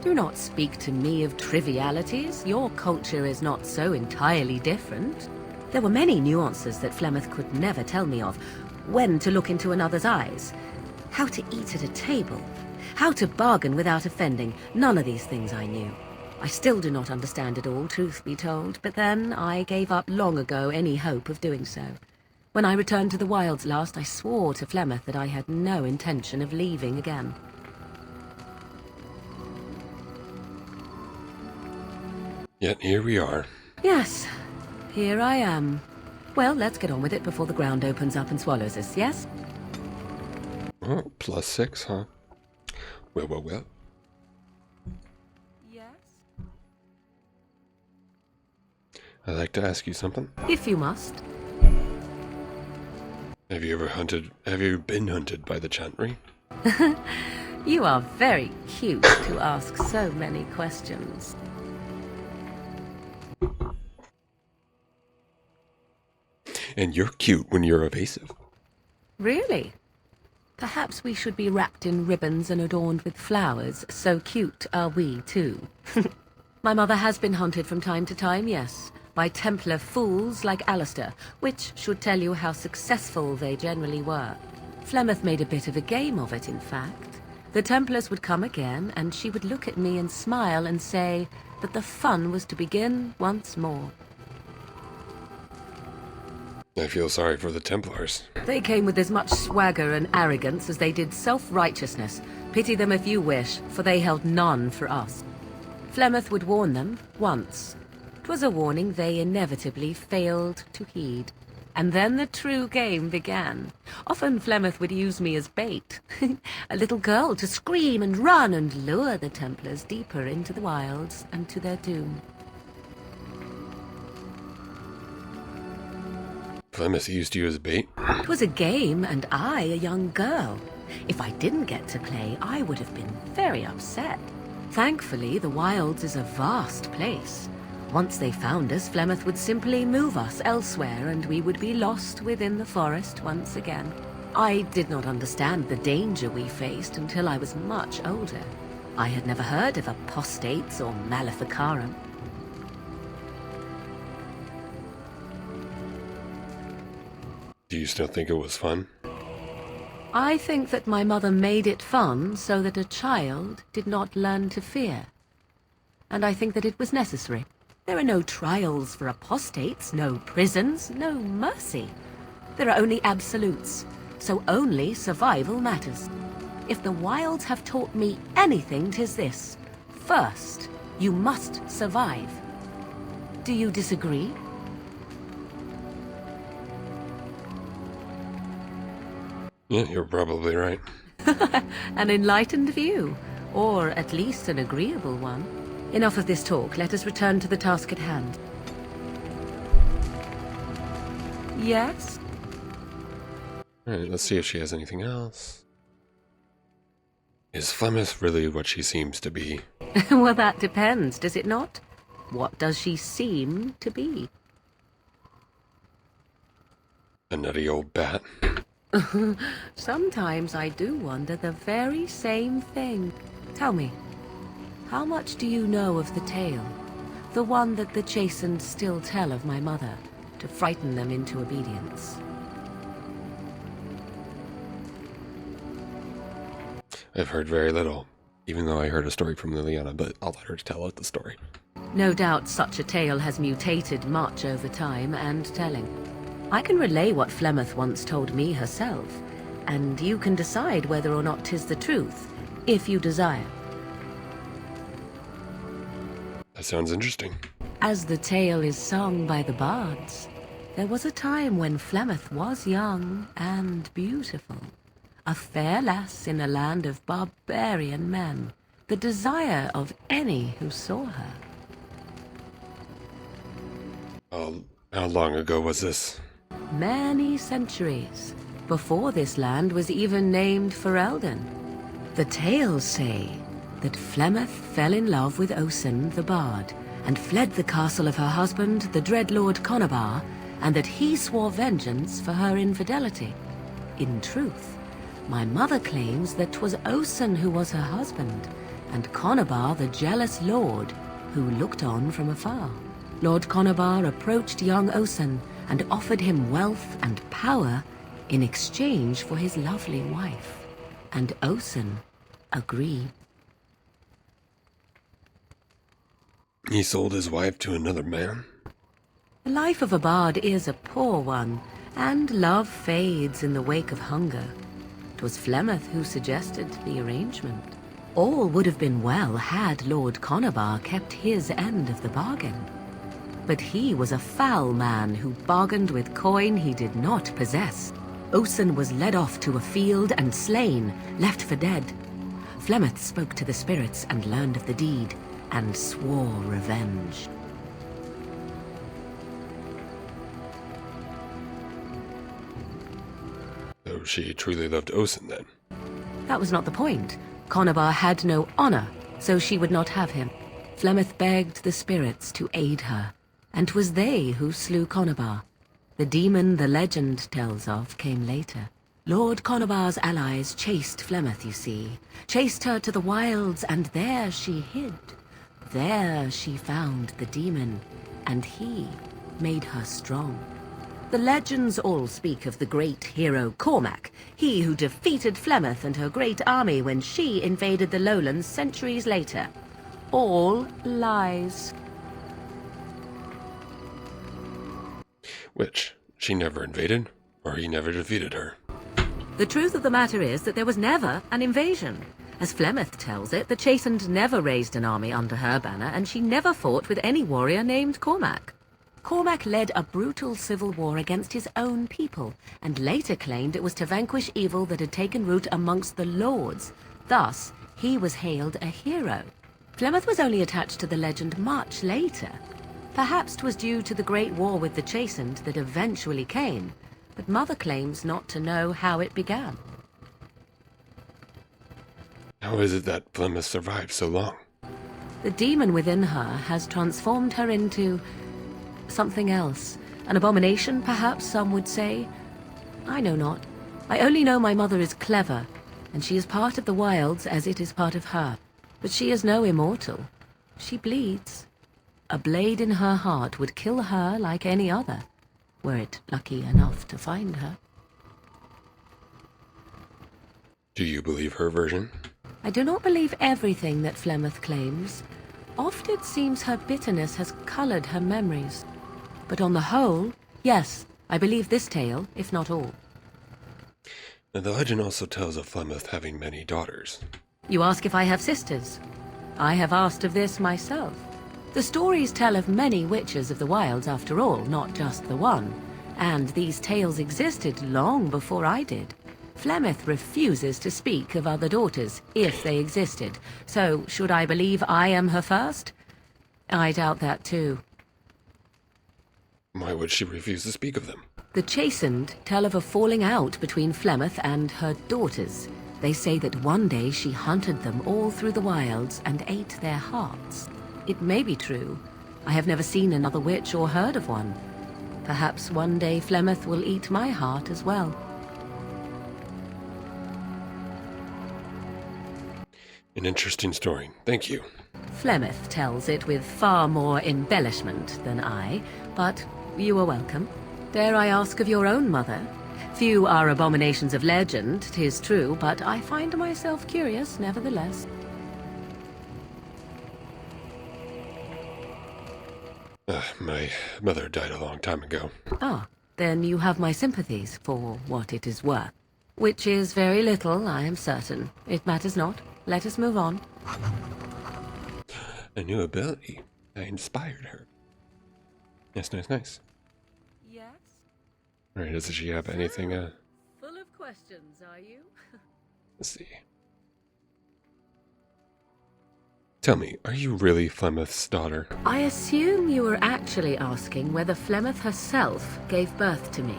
Do not speak to me of trivialities. Your culture is not so entirely different. There were many nuances that Flemeth could never tell me of. When to look into another's eyes. How to eat at a table. How to bargain without offending. None of these things I knew. I still do not understand it all, truth be told, but then I gave up long ago any hope of doing so. When I returned to the wilds last, I swore to Flemeth that I had no intention of leaving again. Yet here we are. Yes, here I am. Well, let's get on with it before the ground opens up and swallows us, yes? Oh, +6, huh? Well. Yes. I'd like to ask you something. If you must. Have you been hunted by the Chantry? You are very cute to ask so many questions. And you're cute when you're evasive. Really? Perhaps we should be wrapped in ribbons and adorned with flowers. So cute are we, too. My mother has been hunted from time to time, yes, by Templar fools like Alistair, which should tell you how successful they generally were. Flemeth made a bit of a game of it, in fact. The Templars would come again, and she would look at me and smile and say that the fun was to begin once more. I feel sorry for the Templars. They came with as much swagger and arrogance as they did self-righteousness. Pity them if you wish, for they held none for us. Flemeth would warn them, once. 'Twas a warning they inevitably failed to heed. And then the true game began. Often Flemeth would use me as bait. A little girl to scream and run and lure the Templars deeper into the wilds and to their doom. Flemeth used you as bait? It was a game, and I a young girl. If I didn't get to play, I would have been very upset. Thankfully, the wilds is a vast place. Once they found us, Flemeth would simply move us elsewhere, and we would be lost within the forest once again. I did not understand the danger we faced until I was much older. I had never heard of apostates or maleficarum. Do you still think it was fun? I think that my mother made it fun so that a child did not learn to fear. And I think that it was necessary. There are no trials for apostates, no prisons, no mercy. There are only absolutes, so only survival matters. If the wilds have taught me anything, 'tis this. First, you must survive. Do you disagree? Yeah, you're probably right. An enlightened view, or at least an agreeable one. Enough of this talk. Let us return to the task at hand. Yes? Alright, let's see if she has anything else. Is Flemeth really what she seems to be? Well, that depends, does it not? What does she seem to be? A nutty old bat? Sometimes I do wonder the very same thing. Tell me, how much do you know of the tale? The one that the chastened still tell of my mother, to frighten them into obedience. I've heard very little, even though I heard a story from Liliana, but I'll let her tell out the story. No doubt such a tale has mutated much over time and telling. I can relay what Flemeth once told me herself, and you can decide whether or not 'tis the truth, if you desire. That sounds interesting. As the tale is sung by the bards, there was a time when Flemeth was young and beautiful. A fair lass in a land of barbarian men, the desire of any who saw her. How long ago was this? Many centuries, before this land was even named Ferelden. The tales say that Flemeth fell in love with Osen the Bard, and fled the castle of her husband, the dread Lord Conabar, and that he swore vengeance for her infidelity. In truth, my mother claims that 'twas Osen who was her husband, and Conabar the jealous lord, who looked on from afar. Lord Conabar approached young Osen and offered him wealth and power in exchange for his lovely wife, and Osen agreed. He sold his wife to another man? The life of a bard is a poor one, and love fades in the wake of hunger. 'Twas Flemeth who suggested the arrangement. All would have been well had Lord Conobar kept his end of the bargain. But he was a foul man who bargained with coin he did not possess. Osen was led off to a field and slain, left for dead. Flemeth spoke to the spirits and learned of the deed, and swore revenge. So she truly loved Osen then? That was not the point. Conobar had no honor, so she would not have him. Flemeth begged the spirits to aid her, and 'twas they who slew Conobar. The demon the legend tells of came later. Lord Conobar's allies chased Flemeth, you see. Chased her to the wilds, and there she hid. There she found the demon, and he made her strong. The legends all speak of the great hero Cormac, he who defeated Flemeth and her great army when she invaded the lowlands centuries later. All lies. Which, she never invaded, or he never defeated her? The truth of the matter is that there was never an invasion. As Flemeth tells it, the Chastened never raised an army under her banner, and she never fought with any warrior named Cormac. Cormac led a brutal civil war against his own people, and later claimed it was to vanquish evil that had taken root amongst the lords. Thus, he was hailed a hero. Flemeth was only attached to the legend much later. Perhaps 'twas due to the great war with the Chastened that eventually came, but Mother claims not to know how it began. How is it that Flemeth survived so long? The demon within her has transformed her into something else. An abomination, perhaps some would say. I know not. I only know my mother is clever, and she is part of the wilds as it is part of her. But she is no immortal. She bleeds. A blade in her heart would kill her like any other, were it lucky enough to find her. Do you believe her version? I do not believe everything that Flemeth claims. Oft it seems her bitterness has colored her memories. But on the whole, yes, I believe this tale, if not all. And the legend also tells of Flemeth having many daughters. You ask if I have sisters. I have asked of this myself. The stories tell of many witches of the wilds after all, not just the one. And these tales existed long before I did. Flemeth refuses to speak of other daughters, if they existed. So, should I believe I am her first? I doubt that too. Why would she refuse to speak of them? The Chastened tell of a falling out between Flemeth and her daughters. They say that one day she hunted them all through the wilds and ate their hearts. It may be true. I have never seen another witch or heard of one. Perhaps one day Flemeth will eat my heart as well. An interesting story. Thank you. Flemeth tells it with far more embellishment than I, but you are welcome. Dare I ask of your own mother? Few are abominations of legend, 'tis true, but I find myself curious nevertheless. My mother died a long time ago. Ah, then you have my sympathies for what it is worth. Which is very little, I am certain. It matters not. Let us move on. A new ability. I inspired her. Yes, nice. Yes? Alright, does she have anything, Full of questions, are you? let's see. Tell me, are you really Flemeth's daughter? I assume you were actually asking whether Flemeth herself gave birth to me.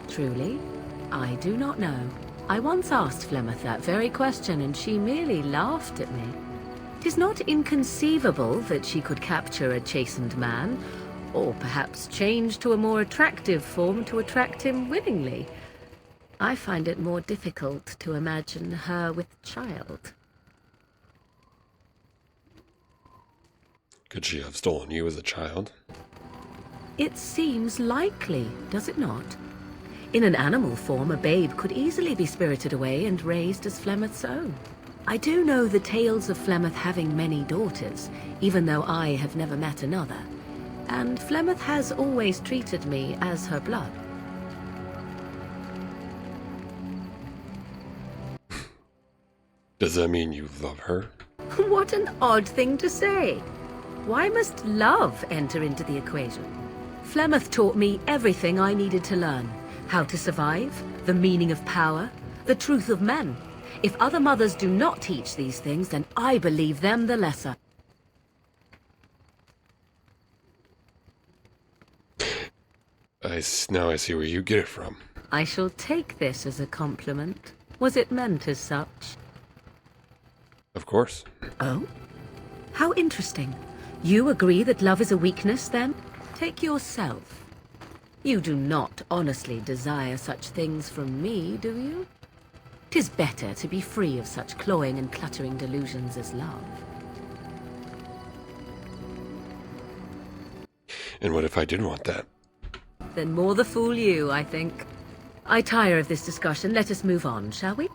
Truly, I do not know. I once asked Flemeth that very question, and she merely laughed at me. 'Tis not inconceivable that she could capture a chastened man, or perhaps change to a more attractive form to attract him willingly. I find it more difficult to imagine her with child. Could she have stolen you as a child? It seems likely, does it not? In an animal form, a babe could easily be spirited away and raised as Flemeth's own. I do know the tales of Flemeth having many daughters, even though I have never met another. And Flemeth has always treated me as her blood. Does that mean you love her? What an odd thing to say. Why must love enter into the equation? Flemeth taught me everything I needed to learn. How to survive, the meaning of power, the truth of men. If other mothers do not teach these things, then I believe them the lesser. Now I see where you get it from. I shall take this as a compliment. Was it meant as such? Of course. Oh? How interesting. You agree that love is a weakness, then? Take yourself. You do not honestly desire such things from me, do you? 'Tis better to be free of such cloying and cluttering delusions as love. And what if I did want that? Then more the fool you, I think. I tire of this discussion. Let us move on, shall we?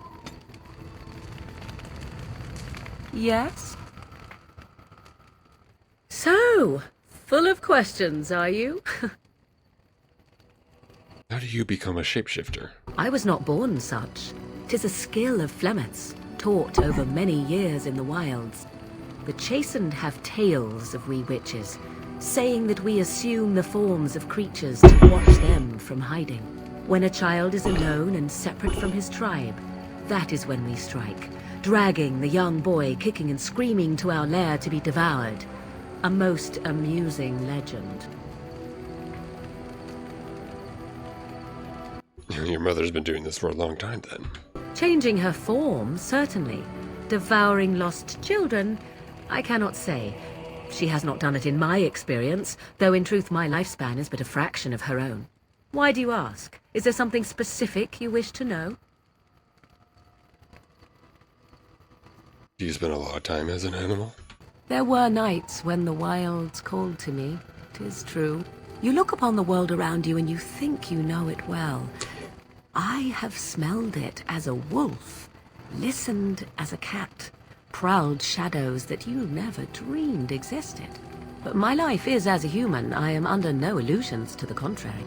Yes? So, full of questions, are you? How do you become a shapeshifter? I was not born such. 'Tis a skill of Flemeth's, taught over many years in the wilds. The chastened have tales of we witches, saying that we assume the forms of creatures to watch them from hiding. When a child is alone and separate from his tribe, that is when we strike, dragging the young boy kicking and screaming to our lair to be devoured. A most amusing legend. Your mother's been doing this for a long time, then. Changing her form, certainly. Devouring lost children, I cannot say. She has not done it in my experience, though in truth my lifespan is but a fraction of her own. Why do you ask? Is there something specific you wish to know? Do you spend a lot of time as an animal? There were nights when the wilds called to me, 'tis true. You look upon the world around you and you think you know it well. I have smelled it as a wolf, listened as a cat, prowled shadows that you never dreamed existed. But my life is as a human. I am under no illusions to the contrary.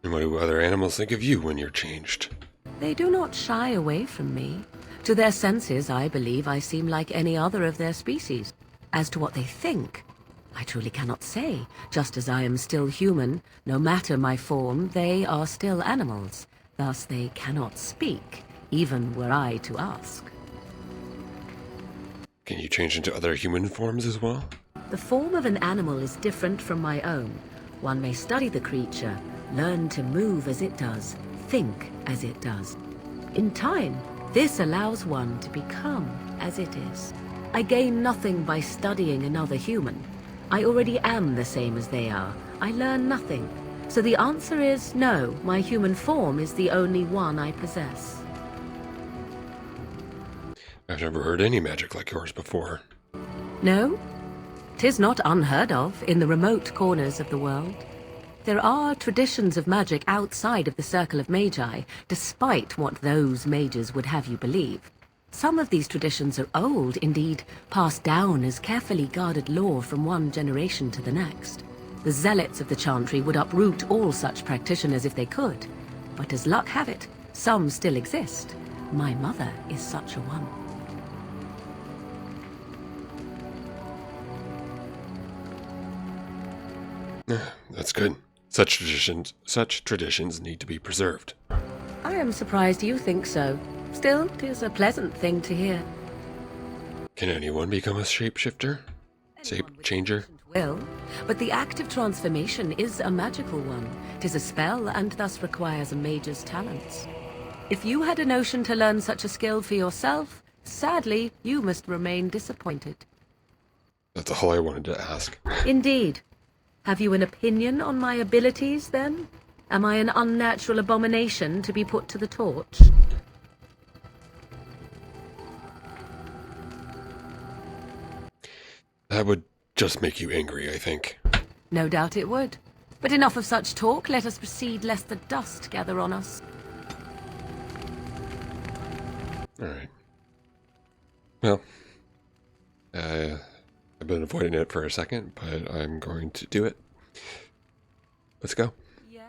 And what do other animals think of you when you're changed? They do not shy away from me. To their senses, I believe I seem like any other of their species. As to what they think, I truly cannot say. Just as I am still human, no matter my form, they are still animals. Thus they cannot speak, even were I to ask. Can you change into other human forms as well? The form of an animal is different from my own. One may study the creature, learn to move as it does, think as it does. In time, this allows one to become as it is. I gain nothing by studying another human. I already am the same as they are. I learn nothing. So the answer is no, my human form is the only one I possess. I've never heard any magic like yours before. No? 'Tis not unheard of in the remote corners of the world. There are traditions of magic outside of the circle of magi, despite what those mages would have you believe. Some of these traditions are old, indeed, passed down as carefully guarded lore from one generation to the next. The zealots of the chantry would uproot all such practitioners if they could. But as luck have it, some still exist. My mother is such a one. That's good. Such traditions need to be preserved. I am surprised you think so. Still, 'tis a pleasant thing to hear. Can anyone become a shapeshifter? Shape changer? Will, but the act of transformation is a magical one. 'Tis a spell and thus requires a mage's talents. If you had a notion to learn such a skill for yourself, sadly, you must remain disappointed. That's all I wanted to ask. Indeed. Have you an opinion on my abilities, then? Am I an unnatural abomination to be put to the torch? That would just make you angry, I think. No doubt it would. But enough of such talk. Let us proceed, lest the dust gather on us. Alright. Well, I've been avoiding it for a second, but I'm going to do it. Let's go. Yes?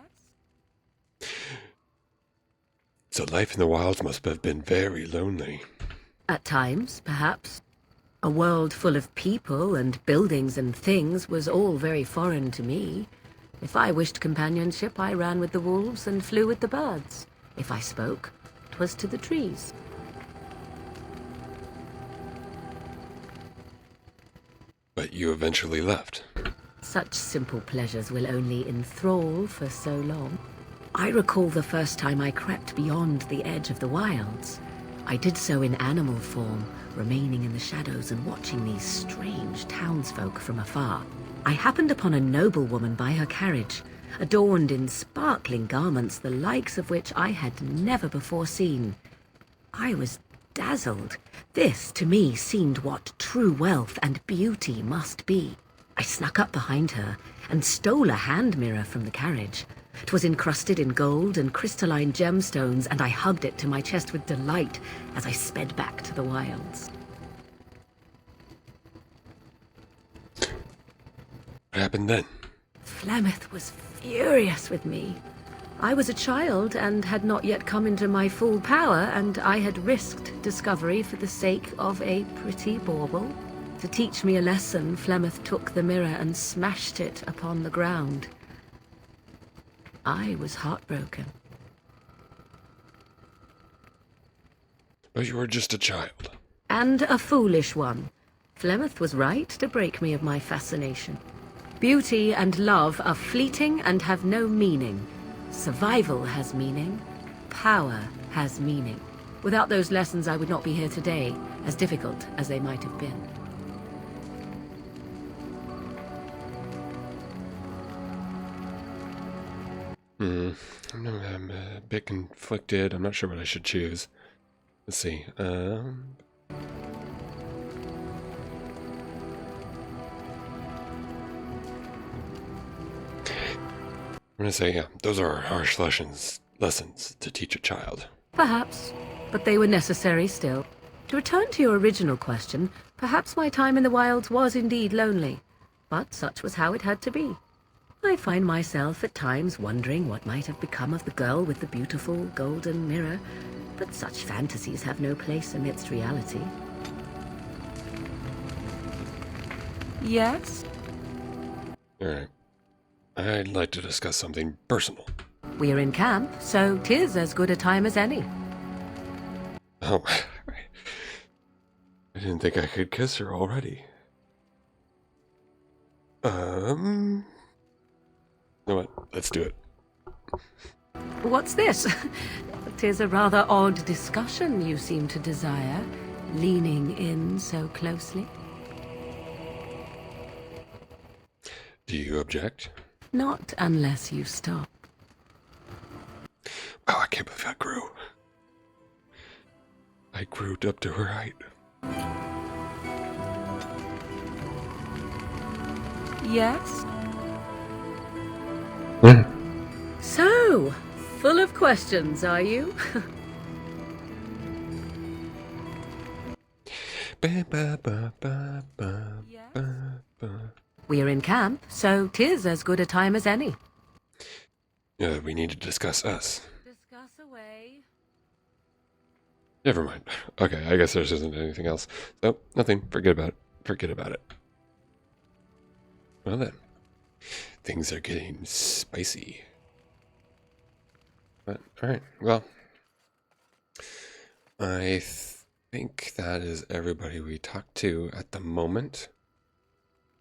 So life in the wilds must have been very lonely. At times, perhaps. A world full of people and buildings and things was all very foreign to me. If I wished companionship, I ran with the wolves and flew with the birds. If I spoke, 'twas to the trees. But you eventually left. Such simple pleasures will only enthrall for so long. I recall the first time I crept beyond the edge of the wilds. I did so in animal form, remaining in the shadows and watching these strange townsfolk from afar. I happened upon a noblewoman by her carriage, adorned in sparkling garments the likes of which I had never before seen. I was dazzled. This, to me, seemed what true wealth and beauty must be. I snuck up behind her and stole a hand mirror from the carriage. 'Twas encrusted in gold and crystalline gemstones, and I hugged it to my chest with delight as I sped back to the wilds. What happened then? Flemeth was furious with me. I was a child and had not yet come into my full power, and I had risked discovery for the sake of a pretty bauble. To teach me a lesson, Flemeth took the mirror and smashed it upon the ground. I was heartbroken. But you were just a child. And a foolish one. Flemeth was right to break me of my fascination. Beauty and love are fleeting and have no meaning. Survival has meaning. Power has meaning. Without those lessons, I would not be here today, as difficult as they might have been. I'm a bit conflicted. I'm not sure what I should choose. Let's see. I'm gonna say, yeah, those are harsh lessons to teach a child. Perhaps, but they were necessary still. To return to your original question, perhaps my time in the wilds was indeed lonely, but such was how it had to be. I find myself at times wondering what might have become of the girl with the beautiful golden mirror, but such fantasies have no place amidst reality. Yes? Alright. I'd like to discuss something personal. We're in camp, so 'tis as good a time as any. Oh, I didn't think I could kiss her already. You know what? Let's do it. What's this? 'Tis a rather odd discussion you seem to desire, leaning in so closely. Do you object? Not unless you stop. Wow, I can't believe I grew. I grew up to her height. Yes? So, full of questions, are you? We're in camp, so 'tis as good a time as any. We need to discuss us. Discuss away. Never mind. Okay, I guess there isn't anything else. So, nothing. Forget about it. Forget about it. Well then. Things are getting spicy. But, alright, well. I think that is everybody we talked to at the moment.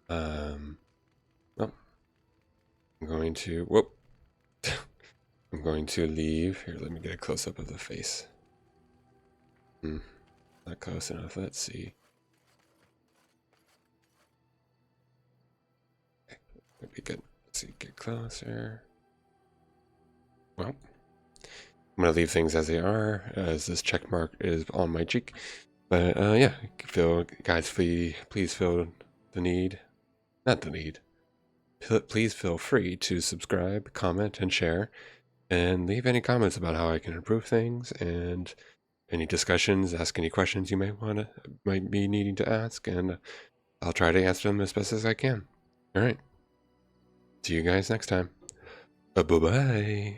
Well, I'm going to, whoop. I'm going to leave. Here, let me get a close-up of the face. Not close enough. Let's see. Okay, that'd be good. Let's see, get closer. Well, I'm gonna leave things as they are, as this check mark is on my cheek. But yeah, guys, please feel the need, not the need. Please feel free to subscribe, comment, and share, and leave any comments about how I can improve things and any discussions, ask any questions you might be needing to ask, and I'll try to answer them as best as I can. All right. See you guys next time. Bye-bye.